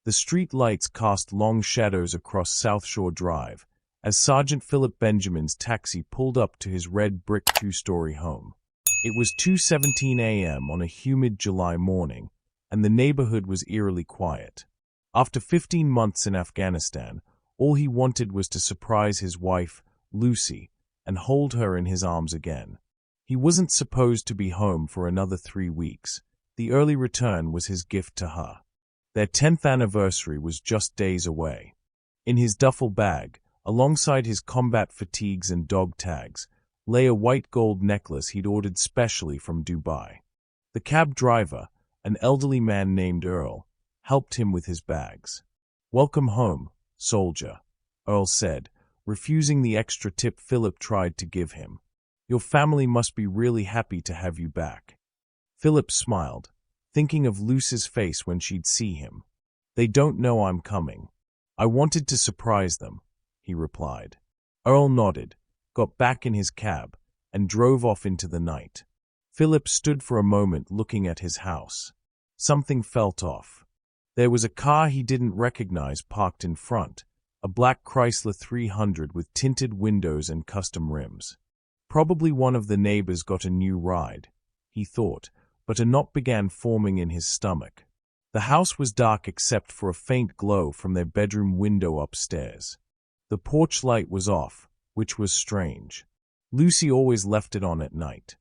The street lights cast long shadows across South Shore Drive as Sergeant Philip Benjamin's taxi pulled up to his red brick two-story home. It was 2:17 a.m. on a humid July morning, and the neighborhood was eerily quiet. After 15 months in Afghanistan, all he wanted was to surprise his wife, Lucy, and hold her in his arms again. He wasn't supposed to be home for another 3 weeks. The early return was his gift to her. Their 10th anniversary was just days away. In his duffel bag, alongside his combat fatigues and dog tags, lay a white gold necklace he'd ordered specially from Dubai. The cab driver, an elderly man named Earl, helped him with his bags. "Welcome home, soldier," Earl said, refusing the extra tip Philip tried to give him. "Your family must be really happy to have you back." Philip smiled, thinking of Lucy's face when she'd see him. "They don't know I'm coming. I wanted to surprise them," he replied. Earl nodded, got back in his cab, and drove off into the night. Philip stood for a moment looking at his house. Something felt off. There was a car he didn't recognize parked in front, a black Chrysler 300 with tinted windows and custom rims. Probably one of the neighbors got a new ride, he thought, but a knot began forming in his stomach. The house was dark except for a faint glow from their bedroom window upstairs. The porch light was off, which was strange. Lucy always left it on at night.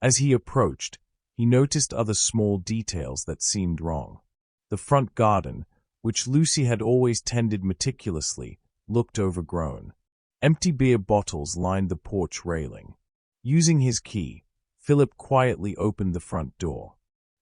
As he approached, he noticed other small details that seemed wrong. The front garden, which Lucy had always tended meticulously, looked overgrown. Empty beer bottles lined the porch railing. Using his key, Philip quietly opened the front door.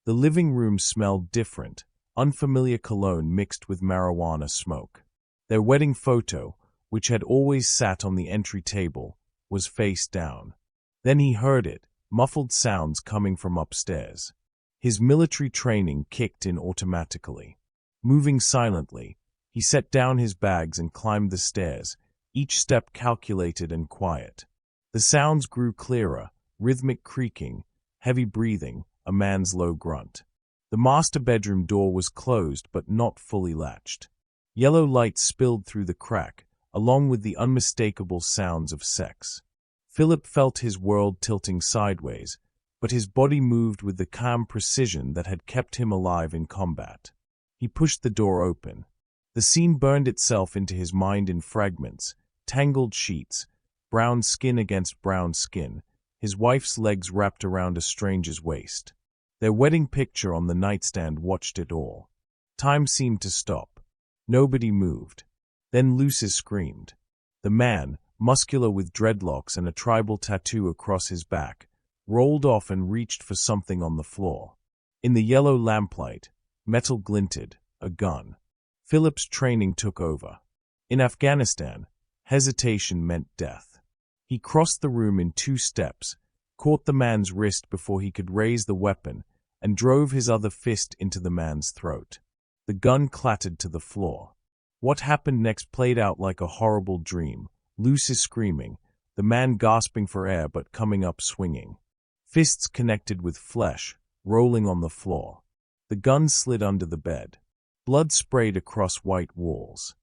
The living room smelled different, unfamiliar cologne mixed with marijuana smoke. Their wedding photo, which had always sat on the entry table, was face down. Then he heard it, muffled sounds coming from upstairs. His military training kicked in automatically. Moving silently, he set down his bags and climbed the stairs, each step calculated and quiet. The sounds grew clearer, rhythmic creaking, heavy breathing, a man's low grunt. The master bedroom door was closed but not fully latched. Yellow light spilled through the crack, along with the unmistakable sounds of sex. Philip felt his world tilting sideways, but his body moved with the calm precision that had kept him alive in combat. He pushed the door open. The scene burned itself into his mind in fragments, tangled sheets, brown skin against brown skin, his wife's legs wrapped around a stranger's waist. Their wedding picture on the nightstand watched it all. Time seemed to stop. Nobody moved. Then Lucy screamed. The man, muscular with dreadlocks and a tribal tattoo across his back, rolled off and reached for something on the floor. In the yellow lamplight, metal glinted, a gun. Philip's training took over. In Afghanistan, hesitation meant death. He crossed the room in 2 steps, caught the man's wrist before he could raise the weapon, and drove his other fist into the man's throat. The gun clattered to the floor. What happened next played out like a horrible dream. Lucy screaming, the man gasping for air but coming up swinging. Fists connected with flesh, rolling on the floor. The gun slid under the bed. Blood sprayed across white walls.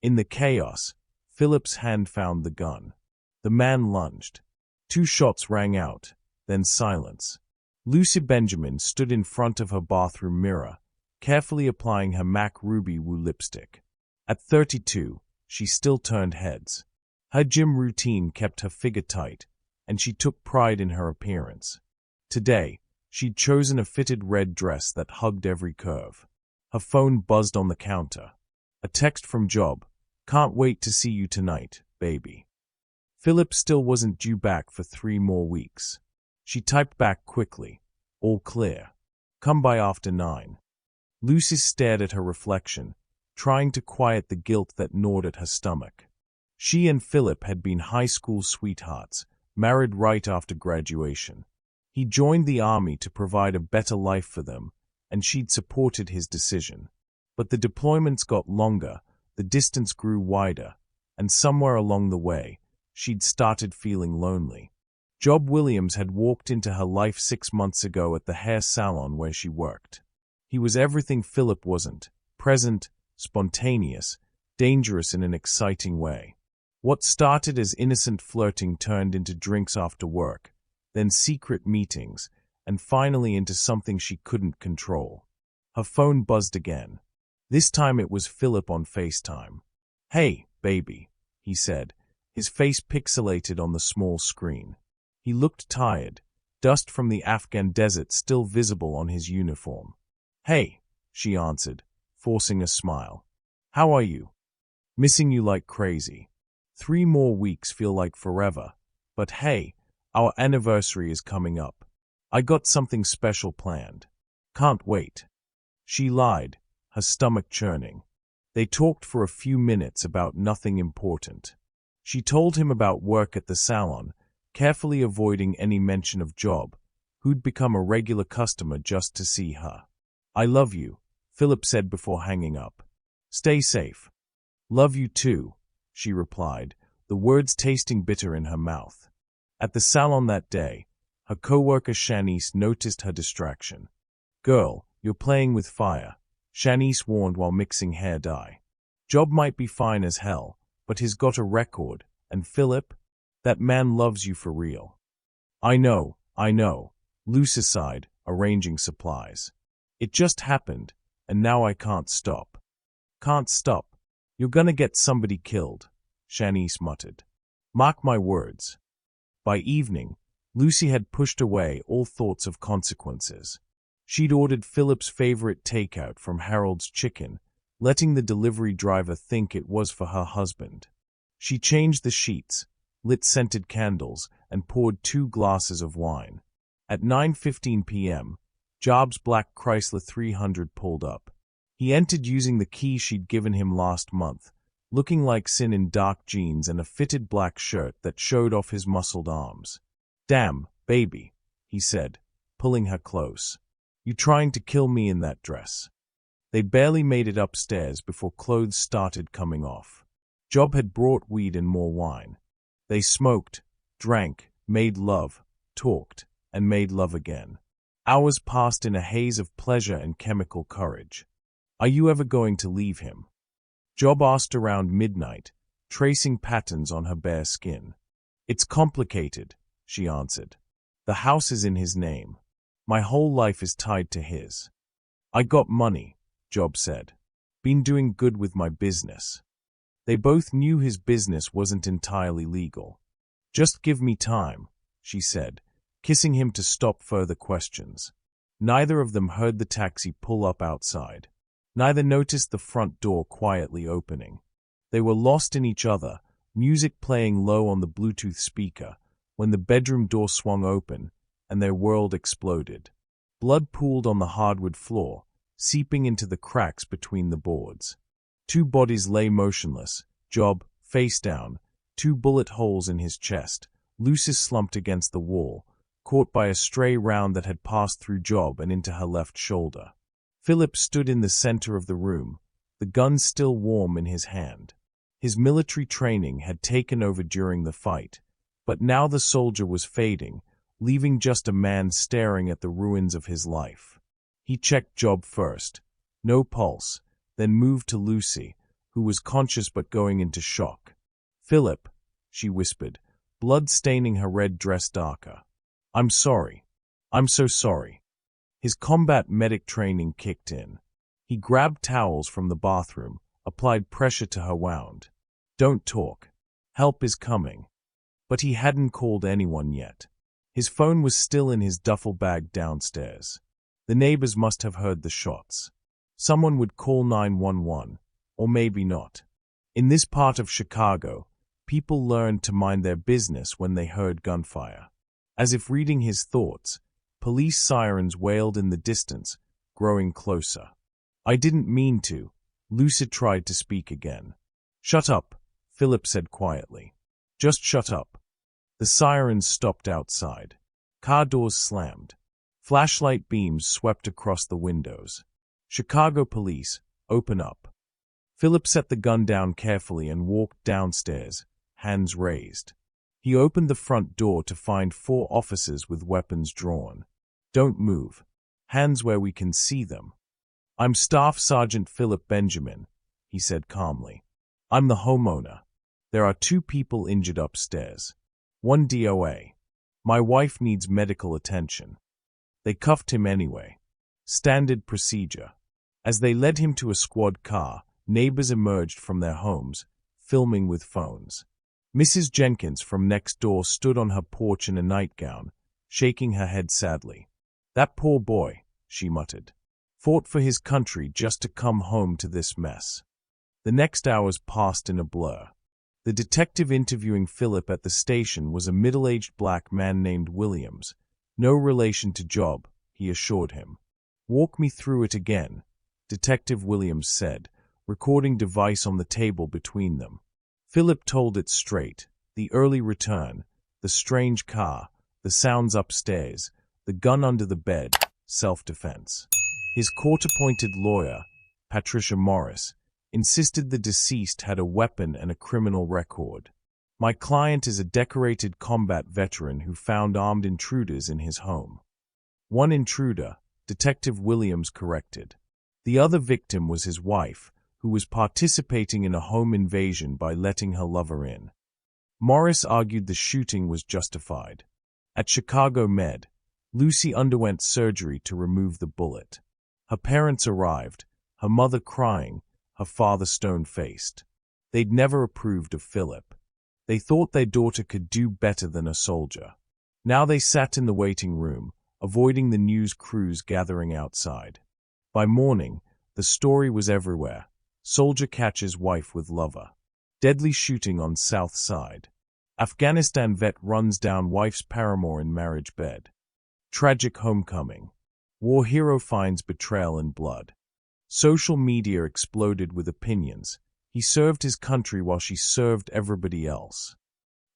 In the chaos, Philip's hand found the gun. The man lunged. 2 shots rang out, then silence. Lucy Benjamin stood in front of her bathroom mirror, carefully applying her MAC Ruby Woo lipstick. At 32, she still turned heads. Her gym routine kept her figure tight, and she took pride in her appearance. Today, she'd chosen a fitted red dress that hugged every curve. Her phone buzzed on the counter. A text from Job, "Can't wait to see you tonight, baby." Philip still wasn't due back for 3 more weeks. She typed back quickly, "All clear. Come by after 9. Lucy stared at her reflection, trying to quiet the guilt that gnawed at her stomach. She and Philip had been high school sweethearts, married right after graduation. He joined the army to provide a better life for them, and she'd supported his decision. But the deployments got longer, the distance grew wider, and somewhere along the way, she'd started feeling lonely. Job Williams had walked into her life 6 months ago at the hair salon where she worked. He was everything Philip wasn't: present, spontaneous, dangerous in an exciting way. What started as innocent flirting turned into drinks after work, then secret meetings, and finally into something she couldn't control. Her phone buzzed again. This time it was Philip on FaceTime. "Hey, baby," he said, his face pixelated on the small screen. He looked tired, dust from the Afghan desert still visible on his uniform. "Hey," she answered, forcing a smile. "How are you? Missing you like crazy. 3 more weeks feel like forever, but hey, our anniversary is coming up. I got something special planned. Can't wait." She lied, her stomach churning. They talked for a few minutes about nothing important. She told him about work at the salon, carefully avoiding any mention of job, who'd become a regular customer just to see her. "I love you," Philip said before hanging up. "Stay safe." "Love you too," she replied, the words tasting bitter in her mouth. At the salon that day, her co-worker Shanice noticed her distraction. "Girl, you're playing with fire," Shanice warned while mixing hair dye. "Job might be fine as hell, but he's got a record, and Philip, that man loves you for real." I know, Lucy sighed, arranging supplies. "It just happened, and now I can't stop." "Can't stop? You're gonna get somebody killed," Shanice muttered. "Mark my words." By evening, Lucy had pushed away all thoughts of consequences. She'd ordered Philip's favorite takeout from Harold's Chicken, letting the delivery driver think it was for her husband. She changed the sheets, lit scented candles, and poured 2 glasses of wine. At 9:15 p.m., Job's black Chrysler 300 pulled up. He entered using the key she'd given him last month, looking like Sin in dark jeans and a fitted black shirt that showed off his muscled arms. "Damn, baby," he said, pulling her close. "You trying to kill me in that dress?" They barely made it upstairs before clothes started coming off. Job had brought weed and more wine. They smoked, drank, made love, talked, and made love again. Hours passed in a haze of pleasure and chemical courage. "Are you ever going to leave him?" Job asked around midnight, tracing patterns on her bare skin. "It's complicated," she answered. "The house is in his name. My whole life is tied to his." "I got money," Job said. "Been doing good with my business." They both knew his business wasn't entirely legal. "Just give me time," she said, kissing him to stop further questions. Neither of them heard the taxi pull up outside. Neither noticed the front door quietly opening. They were lost in each other, music playing low on the Bluetooth speaker, when the bedroom door swung open, and their world exploded. Blood pooled on the hardwood floor, seeping into the cracks between the boards. 2 bodies lay motionless, Job, face down, 2 bullet holes in his chest, Lucis slumped against the wall, caught by a stray round that had passed through Job and into her left shoulder. Philip stood in the center of the room, the gun still warm in his hand. His military training had taken over during the fight, but now the soldier was fading, leaving just a man staring at the ruins of his life. He checked Job first. No pulse, then moved to Lucy, who was conscious but going into shock. "Philip," she whispered, blood staining her red dress darker. "I'm sorry. I'm so sorry." His combat medic training kicked in. He grabbed towels from the bathroom, applied pressure to her wound. "Don't talk. Help is coming." But he hadn't called anyone yet. His phone was still in his duffel bag downstairs. The neighbors must have heard the shots. Someone would call 911, or maybe not. In this part of Chicago, people learned to mind their business when they heard gunfire. As if reading his thoughts, police sirens wailed in the distance, growing closer. "I didn't mean to," Lucid tried to speak again. "Shut up," Philip said quietly. "Just shut up." The sirens stopped outside. Car doors slammed. Flashlight beams swept across the windows. "Chicago police, open up." Philip set the gun down carefully and walked downstairs, hands raised. He opened the front door to find 4 officers with weapons drawn. "Don't move. Hands where we can see them." "I'm Staff Sergeant Philip Benjamin," he said calmly. I'm the homeowner. There are 2 people injured upstairs. 1 DOA. My wife needs medical attention. They cuffed him anyway. Standard procedure. As they led him to a squad car, neighbors emerged from their homes, filming with phones. Mrs. Jenkins from next door stood on her porch in a nightgown, shaking her head sadly. That poor boy, she muttered, fought for his country just to come home to this mess. The next hours passed in a blur. The detective interviewing Philip at the station was a middle-aged black man named Williams. No relation to Job, he assured him. Walk me through it again, Detective Williams said, recording device on the table between them. Philip told it straight: the early return, the strange car, the sounds upstairs, the gun under the bed, self-defense. His court-appointed lawyer, Patricia Morris, insisted the deceased had a weapon and a criminal record. My client is a decorated combat veteran who found armed intruders in his home. One intruder, Detective Williams corrected. The other victim was his wife, who was participating in a home invasion by letting her lover in. Morris argued the shooting was justified. At Chicago Med, Lucy underwent surgery to remove the bullet. Her parents arrived, her mother crying, her father stone-faced. They'd never approved of Philip. They thought their daughter could do better than a soldier. Now they sat in the waiting room, avoiding the news crews gathering outside. By morning, the story was everywhere. Soldier catches wife with lover. Deadly shooting on South Side. Afghanistan vet runs down wife's paramour in marriage bed. Tragic homecoming. War hero finds betrayal in blood. Social media exploded with opinions. He served his country while she served everybody else.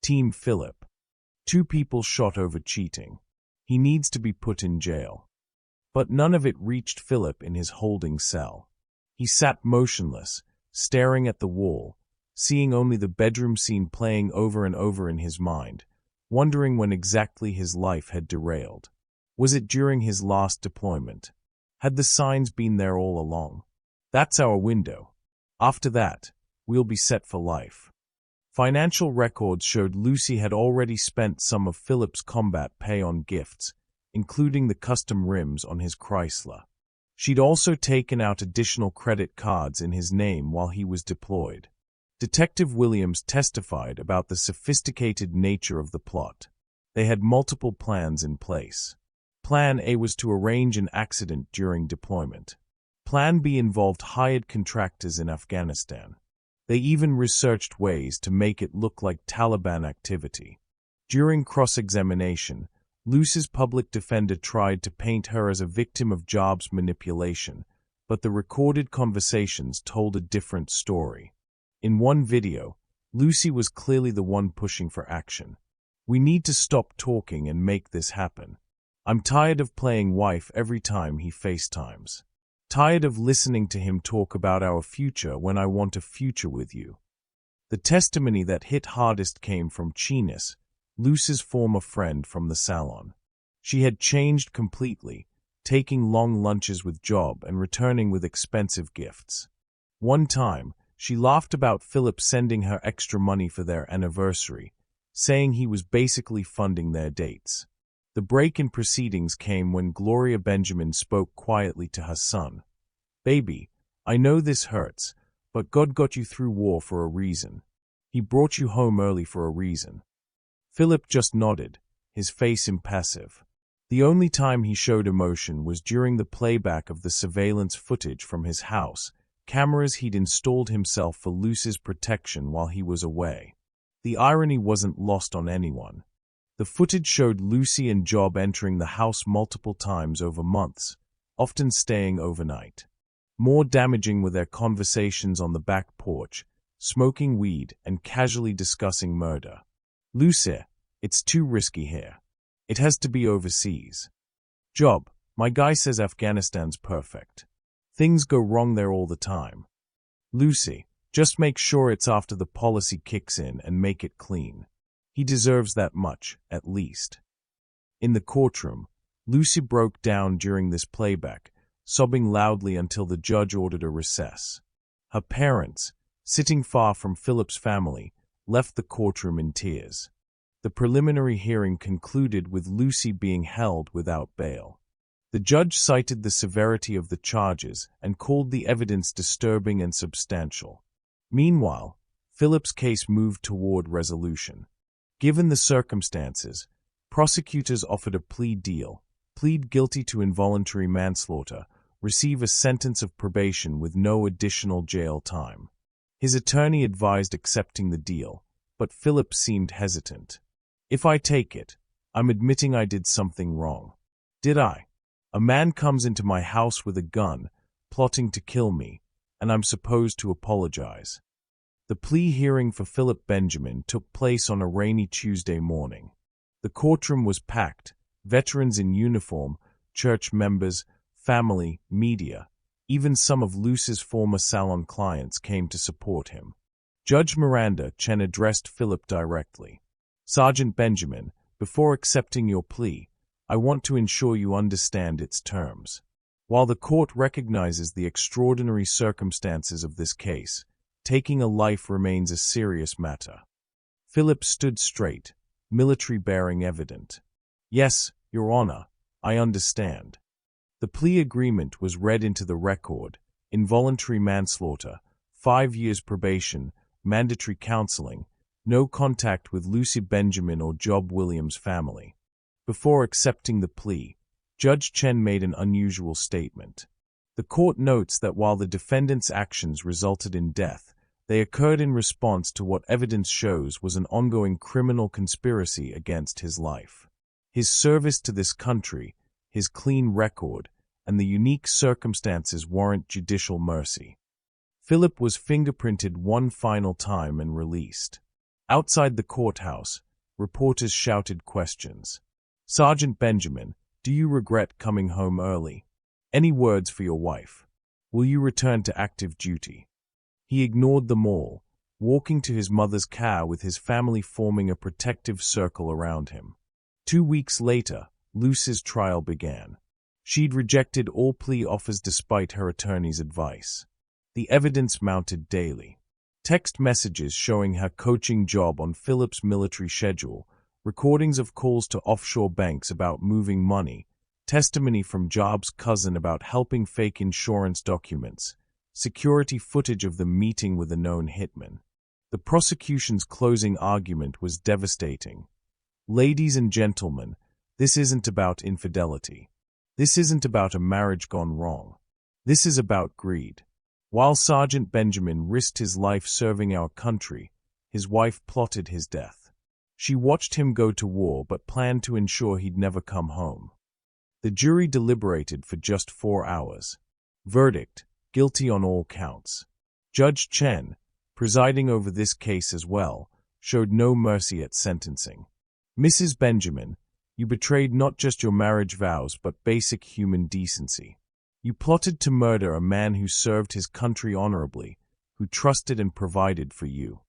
Team Philip. 2 people shot over cheating. He needs to be put in jail. But none of it reached Philip in his holding cell. He sat motionless, staring at the wall, seeing only the bedroom scene playing over and over in his mind, wondering when exactly his life had derailed. Was it during his last deployment? Had the signs been there all along? That's our window. After that, we'll be set for life. Financial records showed Lucy had already spent some of Philip's combat pay on gifts, including the custom rims on his Chrysler. She'd also taken out additional credit cards in his name while he was deployed. Detective Williams testified about the sophisticated nature of the plot. They had multiple plans in place. Plan A was to arrange an accident during deployment. Plan B involved hired contractors in Afghanistan. They even researched ways to make it look like Taliban activity. During cross-examination, Lucy's public defender tried to paint her as a victim of Job's manipulation, but the recorded conversations told a different story. In one video, Lucy was clearly the one pushing for action. We need to stop talking and make this happen. I'm tired of playing wife every time he FaceTimes. Tired of listening to him talk about our future when I want a future with you. The testimony that hit hardest came from Chinas, Lucy's former friend from the salon. She had changed completely, taking long lunches with Job and returning with expensive gifts. One time, she laughed about Philip sending her extra money for their anniversary, saying he was basically funding their dates. The break in proceedings came when Gloria Benjamin spoke quietly to her son. Baby, I know this hurts, but God got you through war for a reason. He brought you home early for a reason. Philip just nodded, his face impassive. The only time he showed emotion was during the playback of the surveillance footage from his house, cameras he'd installed himself for Lucy's protection while he was away. The irony wasn't lost on anyone. The footage showed Lucy and Job entering the house multiple times over months, often staying overnight. More damaging were their conversations on the back porch, smoking weed and casually discussing murder. Lucy, it's too risky here. It has to be overseas. Job, my guy says Afghanistan's perfect. Things go wrong there all the time. Lucy, just make sure it's after the policy kicks in and make it clean. He deserves that much, at least. In the courtroom, Lucy broke down during this playback, sobbing loudly until the judge ordered a recess. Her parents, sitting far from Philip's family, left the courtroom in tears. The preliminary hearing concluded with Lucy being held without bail. The judge cited the severity of the charges and called the evidence disturbing and substantial. Meanwhile, Philip's case moved toward resolution. Given the circumstances, prosecutors offered a plea deal: plead guilty to involuntary manslaughter, receive a sentence of probation with no additional jail time. His attorney advised accepting the deal, but Philip seemed hesitant. "If I take it, I'm admitting I did something wrong. Did I? A man comes into my house with a gun, plotting to kill me, and I'm supposed to apologize." The plea hearing for Philip Benjamin took place on a rainy Tuesday morning. The courtroom was packed: veterans in uniform, church members, family, media. Even some of Luce's former salon clients came to support him. Judge Miranda Chen addressed Philip directly. "Sergeant Benjamin, before accepting your plea, I want to ensure you understand its terms. While the court recognizes the extraordinary circumstances of this case, taking a life remains a serious matter." Philip stood straight, military bearing evident. "Yes, Your Honor, I understand." The plea agreement was read into the record: involuntary manslaughter, 5 years probation, mandatory counseling, no contact with Lucy Benjamin or Job Williams' family. Before accepting the plea, Judge Chen made an unusual statement. The court notes that while the defendant's actions resulted in death, they occurred in response to what evidence shows was an ongoing criminal conspiracy against his life. His service to this country, his clean record, and the unique circumstances warrant judicial mercy. Philip was fingerprinted one final time and released. Outside the courthouse, reporters shouted questions. "Sergeant Benjamin, do you regret coming home early? Any words for your wife? Will you return to active duty?" He ignored them all, walking to his mother's car with his family forming a protective circle around him. 2 weeks later, Luce's trial began. She'd rejected all plea offers despite her attorney's advice. The evidence mounted daily. Text messages showing her coaching job on Philip's military schedule, recordings of calls to offshore banks about moving money, testimony from Job's cousin about helping fake insurance documents, security footage of them meeting with a known hitman. The prosecution's closing argument was devastating. "Ladies and gentlemen, this isn't about infidelity. This isn't about a marriage gone wrong. This is about greed." While Sergeant Benjamin risked his life serving our country, his wife plotted his death. She watched him go to war but planned to ensure he'd never come home. The jury deliberated for just 4 hours. Verdict: guilty on all counts. Judge Chen, presiding over this case as well, showed no mercy at sentencing. "Mrs. Benjamin, you betrayed not just your marriage vows but basic human decency. You plotted to murder a man who served his country honorably, who trusted and provided for you."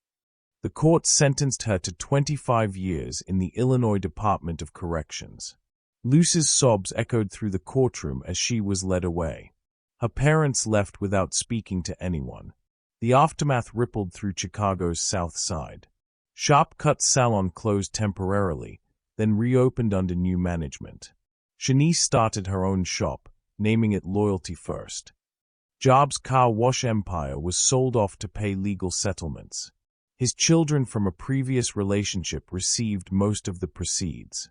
The court sentenced her to 25 years in the Illinois Department of Corrections. Luce's sobs echoed through the courtroom as she was led away. Her parents left without speaking to anyone. The aftermath rippled through Chicago's South Side. Sharp Cut Salon closed temporarily, then reopened under new management. Shanice started her own shop, naming it Loyalty First. Job's car wash empire was sold off to pay legal settlements. His children from a previous relationship received most of the proceeds.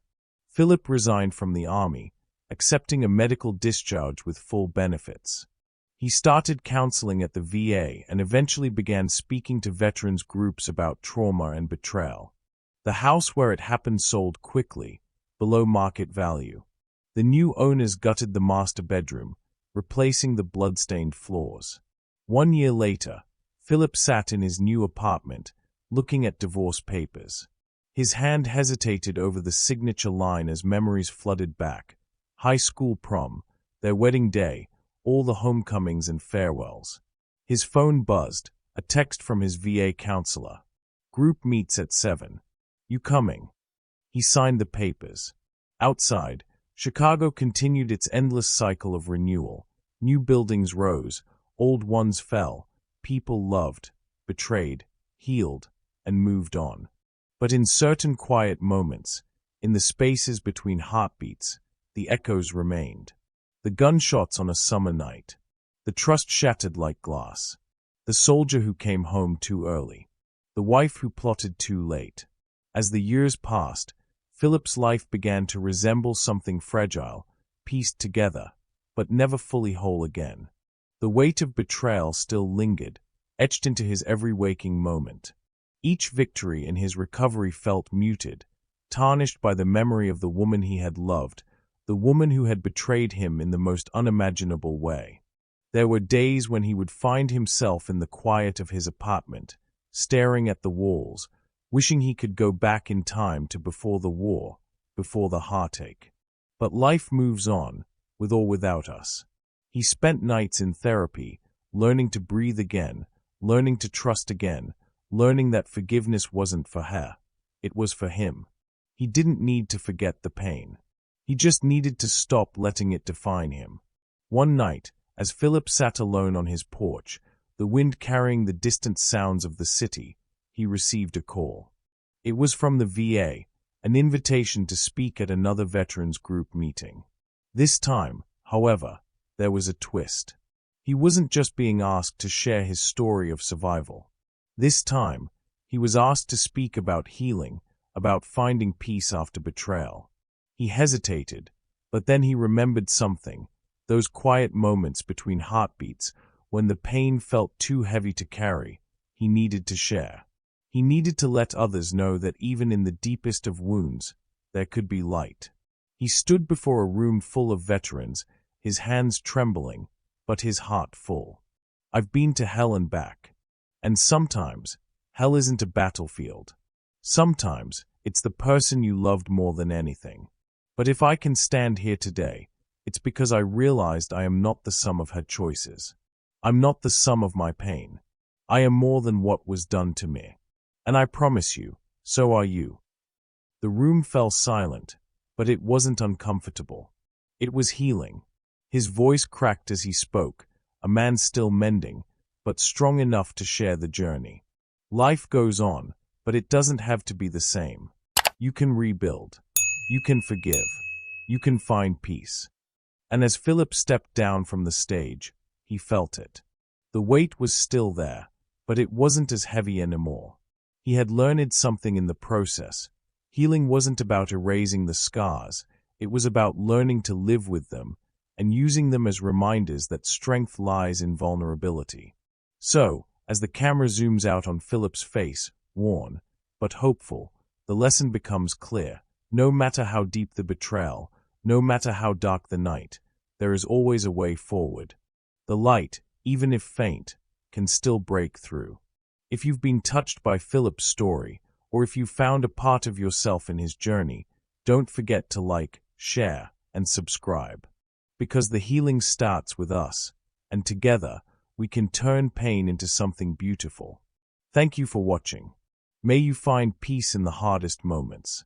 Philip resigned from the Army, accepting a medical discharge with full benefits. He started counseling at the VA and eventually began speaking to veterans groups about trauma and betrayal. The house where it happened sold quickly, below market value. The new owners gutted the master bedroom, replacing the blood-stained floors. 1 year later, Philip sat in his new apartment, looking at divorce papers. His hand hesitated over the signature line as memories flooded back. High school prom, their wedding day, all the homecomings and farewells. His phone buzzed, a text from his VA counselor. "Group meets at 7. You coming?" He signed the papers. Outside, Chicago continued its endless cycle of renewal. New buildings rose, old ones fell, people loved, betrayed, healed, and moved on. But in certain quiet moments, in the spaces between heartbeats, the echoes remained. The gunshots on a summer night, the trust shattered like glass, the soldier who came home too early, the wife who plotted too late. As the years passed, Philip's life began to resemble something fragile, pieced together, but never fully whole again. The weight of betrayal still lingered, etched into his every waking moment. Each victory in his recovery felt muted, tarnished by the memory of the woman he had loved, the woman who had betrayed him in the most unimaginable way. There were days when he would find himself in the quiet of his apartment, staring at the walls, wishing he could go back in time to before the war, before the heartache. But life moves on, with or without us. He spent nights in therapy, learning to breathe again, learning to trust again, learning that forgiveness wasn't for her, it was for him. He didn't need to forget the pain. He just needed to stop letting it define him. One night, as Philip sat alone on his porch, the wind carrying the distant sounds of the city, he received a call. It was from the VA, an invitation to speak at another veterans group meeting. This time, however, there was a twist. He wasn't just being asked to share his story of survival. This time, he was asked to speak about healing, about finding peace after betrayal. He hesitated, but then he remembered something, those quiet moments between heartbeats when the pain felt too heavy to carry. He needed to share. He needed to let others know that even in the deepest of wounds, there could be light. He stood before a room full of veterans, his hands trembling, but his heart full. I've been to hell and back. And sometimes, hell isn't a battlefield. Sometimes, it's the person you loved more than anything. But if I can stand here today, it's because I realized I am not the sum of her choices. I'm not the sum of my pain. I am more than what was done to me. And I promise you, so are you. The room fell silent, but it wasn't uncomfortable. It was healing. His voice cracked as he spoke, a man still mending, but strong enough to share the journey. Life goes on, but it doesn't have to be the same. You can rebuild. You can forgive. You can find peace. And as Philip stepped down from the stage, he felt it. The weight was still there, but it wasn't as heavy anymore. He had learned something in the process. Healing wasn't about erasing the scars, it was about learning to live with them and using them as reminders that strength lies in vulnerability. So, as the camera zooms out on Philip's face, worn, but hopeful, the lesson becomes clear. No matter how deep the betrayal, no matter how dark the night, there is always a way forward. The light, even if faint, can still break through. If you've been touched by Philip's story, or if you found a part of yourself in his journey, don't forget to like, share, and subscribe. Because the healing starts with us, and together, we can turn pain into something beautiful. Thank you for watching. May you find peace in the hardest moments.